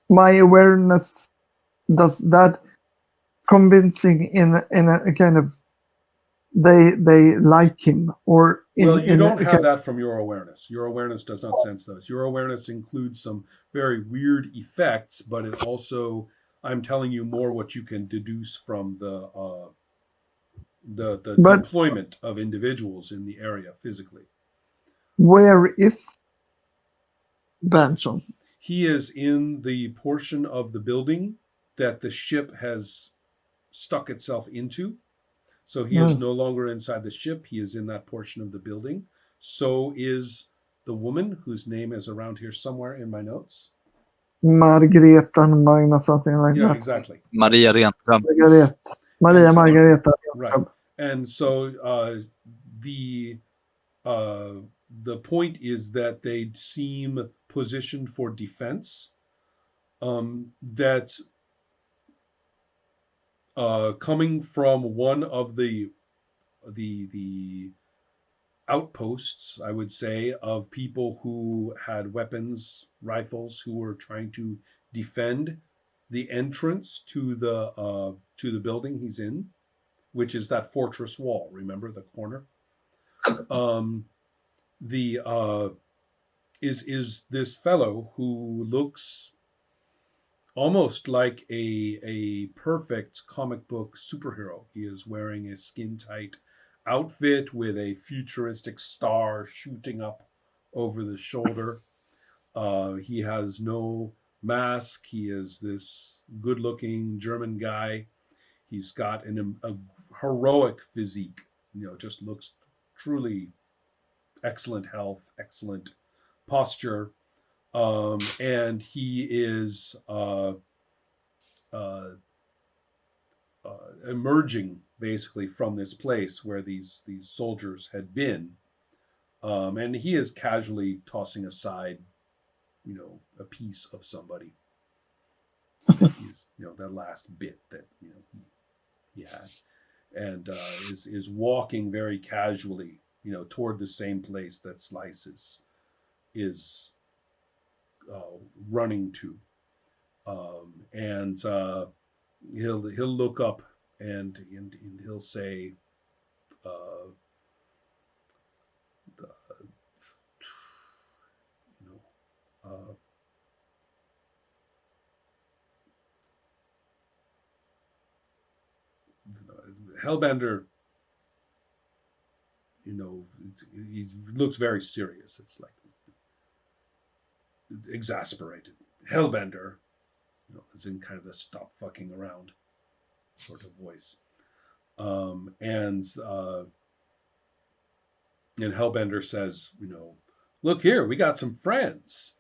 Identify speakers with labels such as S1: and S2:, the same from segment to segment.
S1: my awareness, does that convincing in a kind of they like him, or
S2: well, you don't have that from your awareness. Your awareness does not sense those. Your awareness includes some very weird effects, but it also, I'm telling you more what you can deduce from the
S1: but
S2: deployment of individuals in the area physically.
S1: where is Benson?
S2: He is in the portion of the building that the ship has stuck itself into. So he is no longer inside the ship. He is in that portion of the building. So is the woman whose name is around here somewhere in my notes.
S1: Margareta Magna, something like
S2: Yeah,
S1: that.
S2: exactly.
S3: Maria Renström.
S1: Maria Margareta.
S2: Right. And so the point is that they seem positioned for defense. That coming from one of the outposts, I would say, of people who had weapons, rifles, who were trying to defend the entrance to the building he's in, which is that fortress wall. Remember the corner? The is this fellow who looks almost like a perfect comic book superhero. He is wearing a skin tight outfit with a futuristic star shooting up over the shoulder. He has no mask. He is this good looking German guy. He's got a heroic physique, just looks truly excellent health, excellent posture. And he is emerging basically from this place where these soldiers had been, and he is casually tossing aside, a piece of somebody. That he's, that last bit that he had, and is walking very casually, toward the same place that Slice is running to, and he'll look up and he'll say, Hellbender, he looks very serious. It's like exasperated. Hellbender, is in kind of the stop fucking around sort of voice. And Hellbender says, look here, we got some friends.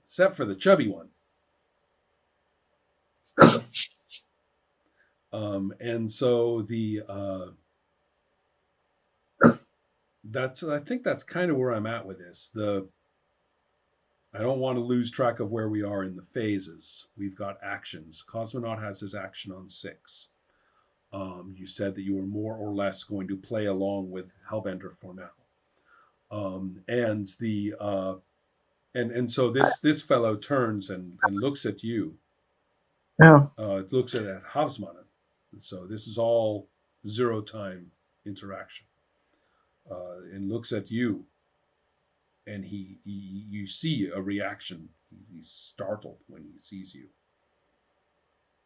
S2: Except for the chubby one. And so I think that's kind of where I'm at with this. I don't want to lose track of where we are in the phases. We've got actions. Cosmonaut has his action on 6. You said that you were more or less going to play along with Hellbender for now. And so this fellow turns and looks at you.
S1: Yeah.
S2: Looks at Havsmannen. So this is all 0 time interaction. And looks at you. And you see a reaction. He's startled when he sees you.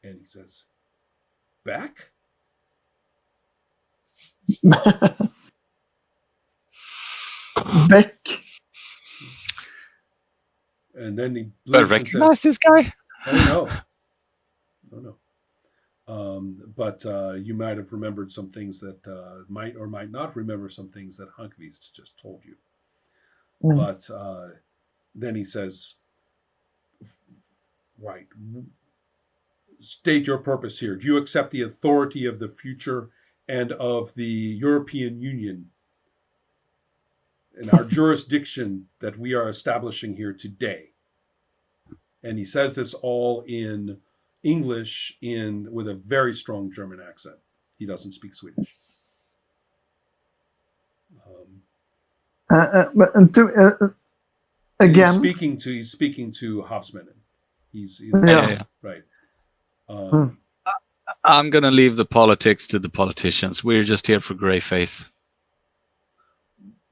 S2: And he says, back?
S1: Beck.
S2: And then he
S3: I recognize this guy.
S2: Oh no. But you might have remembered some things that might or might not remember some things that Hunkvist just told you. But then he says, right, state your purpose here. Do you accept the authority of the future and of the European Union and our jurisdiction that we are establishing here today? And he says this all in English with a very strong German accent. He doesn't speak Swedish.
S1: again.
S2: He's speaking to Hofsmannen. He's
S1: Yeah.
S2: right.
S3: I'm gonna leave the politics to the politicians. We're just here for Greyface.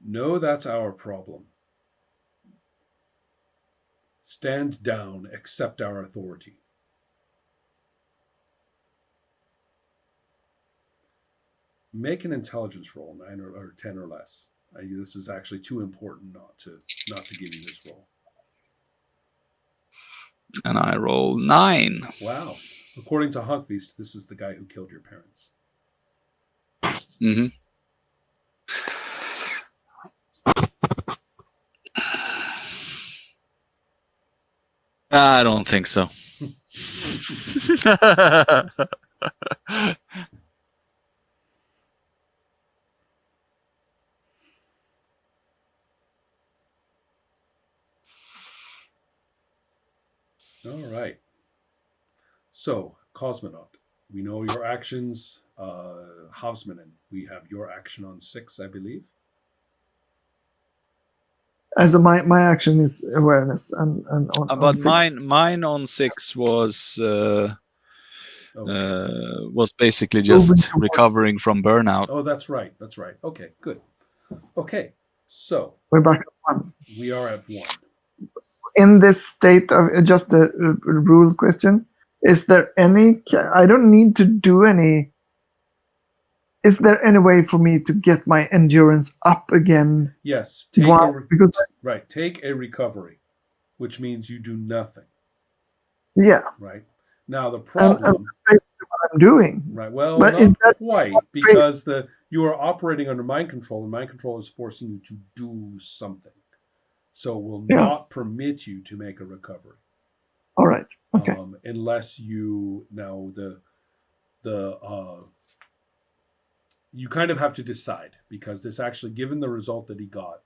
S2: No, that's our problem. Stand down, accept our authority. Make an intelligence roll, 9 or 10 or less. This is actually too important not to give you this roll.
S3: And I roll 9.
S2: Wow. According to Honkbeast, this is the guy who killed your parents.
S3: Mm-hmm. I don't think so.
S2: All right. So, Cosmonaut, we know your actions. Havsmannen, we have your action on 6, I believe.
S1: As my action is awareness and on
S3: but
S1: 6.
S3: mine on 6 was basically
S1: Moving
S3: just
S1: towards-
S3: recovering from burnout.
S2: Oh, that's right. That's right. Okay, good. Okay, so
S1: We're back at 1.
S2: we are at 1.
S1: In this state of just a rule question, is there any? I don't need to do any. Is there any way for me to get my endurance up again?
S2: Yes,
S1: Because
S2: take a recovery, which means you do nothing.
S1: Yeah.
S2: Right. Now the problem.
S1: And that's what I'm doing.
S2: Right. Well,
S1: but
S2: not quite, because you are operating under mind control, and mind control is forcing you to do something. So it will not permit you to make a recovery.
S1: All right. Okay.
S2: Unless you you kind of have to decide, because this actually, given the result that he got,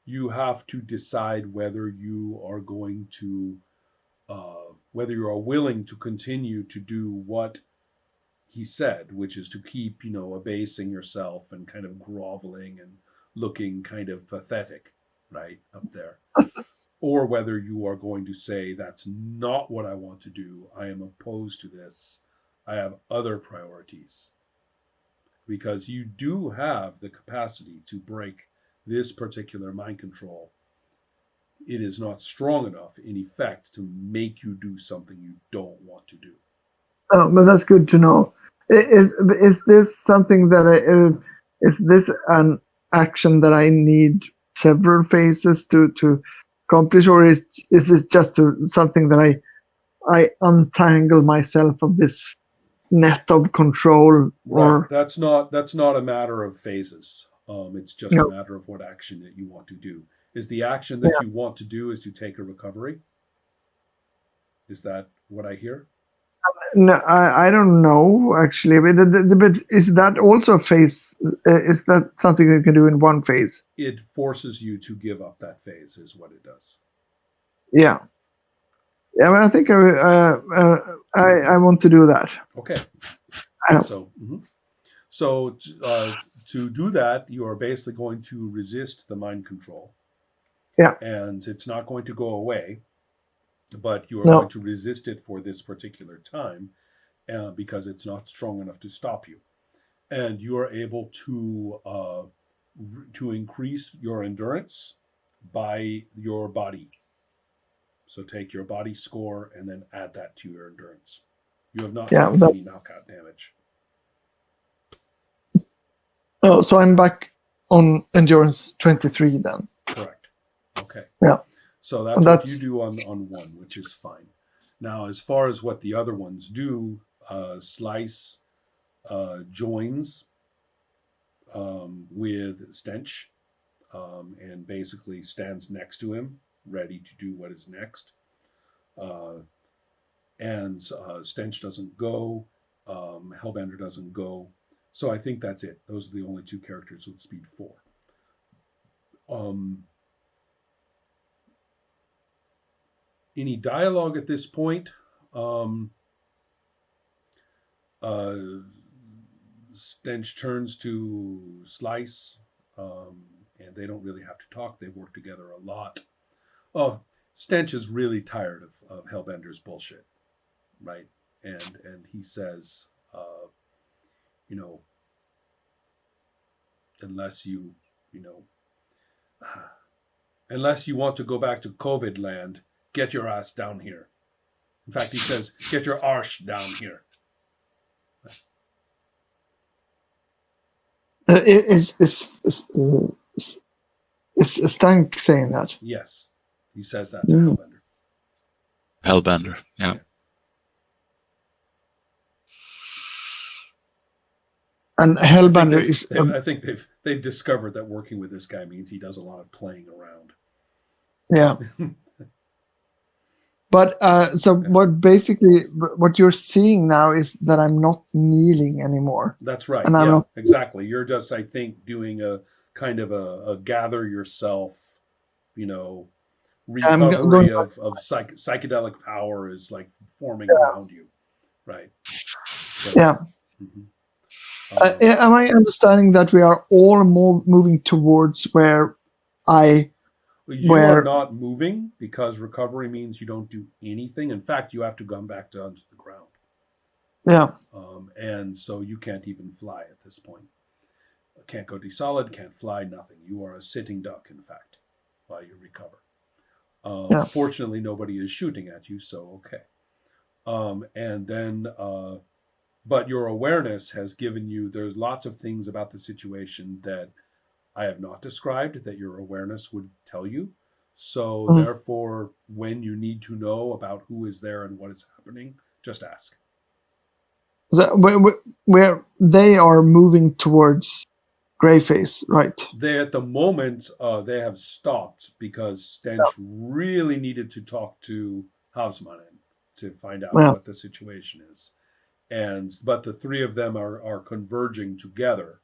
S2: you have to decide whether you are going to, whether you are willing to continue to do what he said, which is to keep, abasing yourself and kind of groveling and looking kind of pathetic, right, up there. Or whether you are going to say, that's not what I want to do. I am opposed to this. I have other priorities. Because you do have the capacity to break this particular mind control. It is not strong enough, in effect, to make you do something you don't want to do.
S1: Oh, but that's good to know. Is this something that is this an action that I need several phases to accomplish, or is this just something that I untangle myself of this net of control? Or
S2: right. That's not a matter of phases. It's just a matter of what action that you want to do. Is the action that you want to do is to take a recovery? Is that what I hear?
S1: No, I don't know actually. But is that also a phase? Is that something you can do in one phase?
S2: It forces you to give up that phase, is what it does.
S1: Yeah. Yeah, I think I want to do that.
S2: Okay. So to do that, you are basically going to resist the mind control.
S1: Yeah.
S2: And it's not going to go away, but you are going to resist it for this particular time because it's not strong enough to stop you. And you are able to increase your endurance by your body. So take your body score and then add that to your endurance. You have not taken any knockout damage.
S1: Oh, so I'm back on endurance 23 then.
S2: Correct. Okay.
S1: Yeah.
S2: So that's what you do on 1, which is fine. Now, as far as what the other ones do, Slice joins with Stench and basically stands next to him, ready to do what is next. And Stench doesn't go. Hellbender doesn't go. So I think that's it. Those are the only 2 characters with speed 4. Any dialogue at this point? Stench turns to Slice, and they don't really have to talk. They work together a lot. Oh, Stench is really tired of Hellbender's bullshit, right? And he says, you know, unless you know, unless you want to go back to COVID land, get your ass down here. In fact, he says, get your arse down here.
S1: Is Stank saying that?
S2: Yes, he says that to
S1: Mm.
S2: Hellbender.
S3: Hellbender. Yeah.
S1: And
S2: I think
S1: Hellbender is
S2: I think they've discovered that working with this guy means he does a lot of playing around.
S1: yeah. But so what you're seeing now is that I'm not kneeling anymore.
S2: That's right.
S1: And I'm
S2: Yeah,
S1: not,
S2: exactly. You're just, I think, doing a kind of a gather yourself, you know,
S1: I'm
S2: recovery
S1: going.
S2: of psychedelic power is like forming around you, right? So,
S1: Yeah.
S2: mhm.
S1: Am I understanding that we are all moving towards where
S2: You are not moving because recovery means you don't do anything. In fact, you have to come back down to the ground.
S1: Yeah.
S2: And so you can't even fly at this point. Can't go desolid, can't fly, nothing. You are a sitting duck, in fact, while you recover.
S1: Yeah.
S2: Fortunately, nobody is shooting at you, so okay. And then, but your awareness has given you, there's lots of things about the situation that I have not described that your awareness would tell you. So therefore, when you need to know about who is there and what is happening, just ask.
S1: So where they are moving towards Greyface, right?
S2: They, at the moment, they have stopped because Stench really needed to talk to Hausmannen to find out what the situation is. But the three of them are converging together.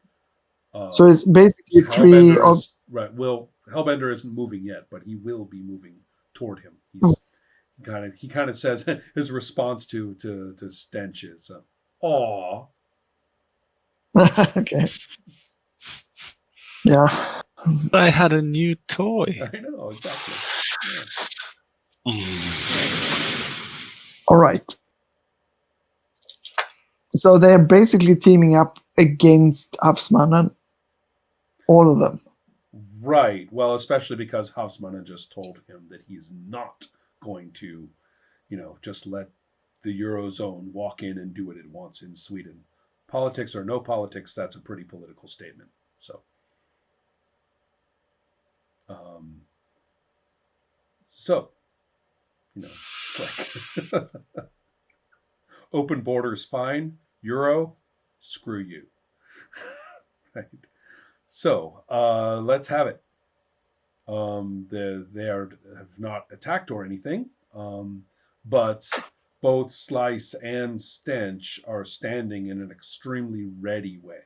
S1: So it's basically three of
S2: right. Well, Hellbender isn't moving yet, but he will be moving toward him. He's he kind of says his response to Stench is, "Aw."
S1: okay. Yeah.
S3: I had a new toy.
S2: I know, exactly. Yeah.
S1: All right. So they're basically teaming up against Hafsmannen. All of them.
S2: Right. Well, especially because Hausmannen just told him that he's not going to, just let the Eurozone walk in and do what it wants in Sweden. Politics or no politics, that's a pretty political statement. So, it's like open borders, fine. Euro, screw you. Right. So, let's have it. They have not attacked or anything, but both Slice and Stench are standing in an extremely ready way.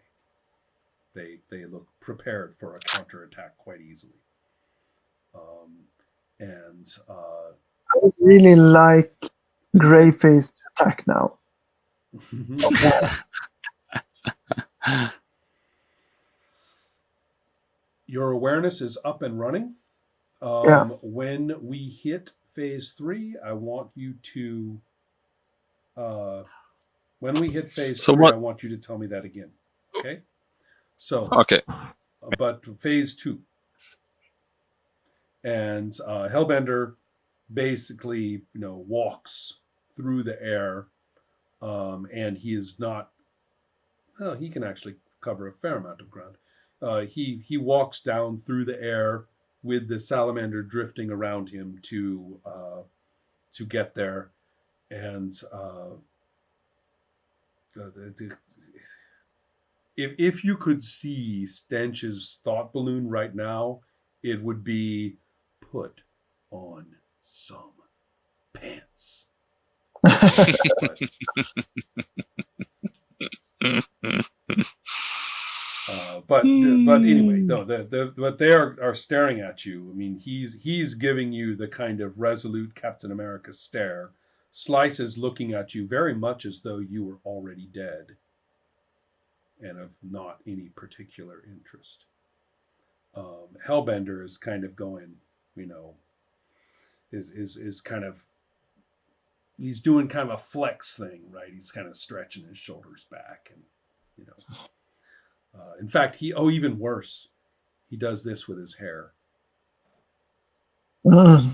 S2: They look prepared for a counterattack quite easily.
S1: I would really like Greyface to attack now.
S2: Your awareness is up and running. When we hit phase 3, I want you to. When we hit phase 3, I want you to tell me that again. Okay. So.
S3: Okay.
S2: But phase 2. And Hellbender basically, walks through the air, and he is not. Well, he can actually cover a fair amount of ground. He walks down through the air with the salamander drifting around him to get there, and if you could see Stench's thought balloon right now, it would be put on some pants. But anyway, no, but they are staring at you. I mean, he's giving you the kind of resolute Captain America stare. Slice is looking at you very much as though you were already dead and of not any particular interest. Hellbender is kind of going, is kind of, he's doing kind of a flex thing, right? He's kind of stretching his shoulders back, and you know, in fact, even worse, he does this with his hair.
S1: Uh,